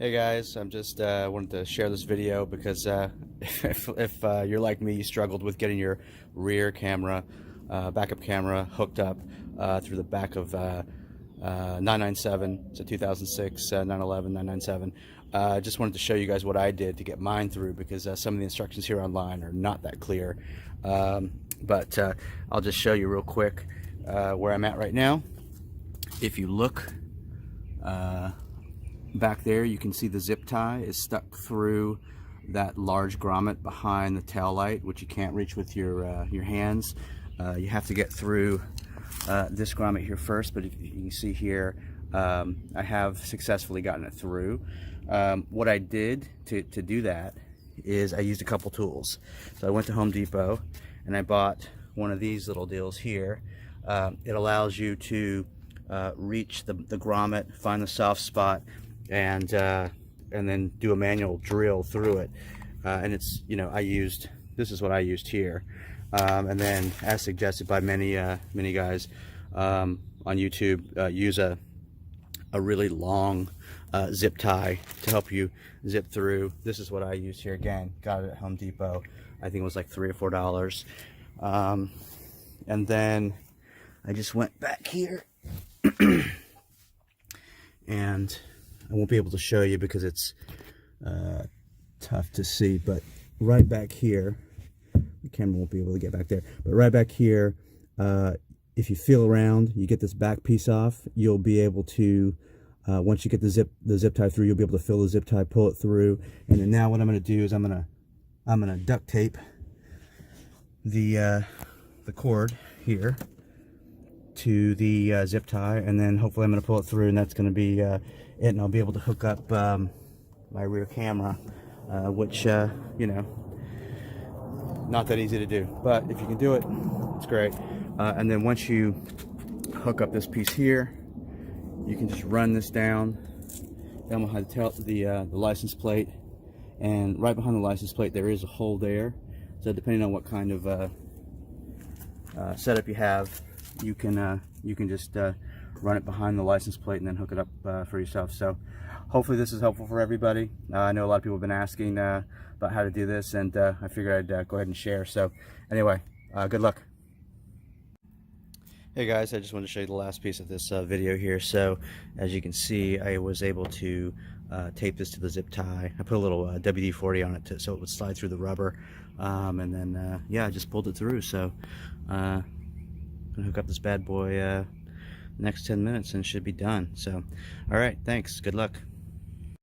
Hey guys, I'm just wanted to share this video because if you're like me, you struggled with getting your rear camera, backup camera hooked up through the back of 997. It's a 2006 911 997. Just wanted to show you guys what I did to get mine through because some of the instructions here online are not that clear. But I'll just show you real quick where I'm at right now. If you look back there, you can see the zip tie is stuck through that large grommet behind the tail light, which you can't reach with your hands. You have to get through this grommet here first, but if you can see here, I have successfully gotten it through. What I did to do that is I used a couple tools. So I went to Home Depot and I bought one of these little deals here. It allows you to reach the grommet, find the soft spot, and then do a manual drill through it. And it's, you know, this is what I used here. And then, as suggested by many guys on YouTube, use a really long zip tie to help you zip through. This is what I used here. Again, got it at Home Depot. I think it was like $3 or $4. And then I just went back here and I won't be able to show you because it's tough to see, but right back here, the camera won't be able to get back there, but right back here, if you feel around, you get this back piece off, you'll be able to, once you get the zip tie through, you'll be able to fill the zip tie, pull it through. And then now what I'm going to do is I'm going to duct tape the cord here to the zip tie, and then hopefully I'm going to pull it through, and that's going to be it, and I'll be able to hook up my rear camera, which you know, not that easy to do, but if you can do it, it's great. And then once you hook up this piece here, you can just run this down behind the license plate, and right behind the license plate there is a hole there. So depending on what kind of setup you have, you can just run it behind the license plate and then hook it up for yourself. So hopefully this is helpful for everybody. I know a lot of people have been asking about how to do this, and I figured I'd go ahead and share. So anyway, good luck. Hey guys, I just wanted to show you the last piece of this video here. So as you can see, I was able to tape this to the zip tie. I put a little WD-40 on it so it would slide through the rubber, and then yeah, I just pulled it through. So I'm gonna hook up this bad boy next 10 minutes and it should be done. So all right, thanks, good luck.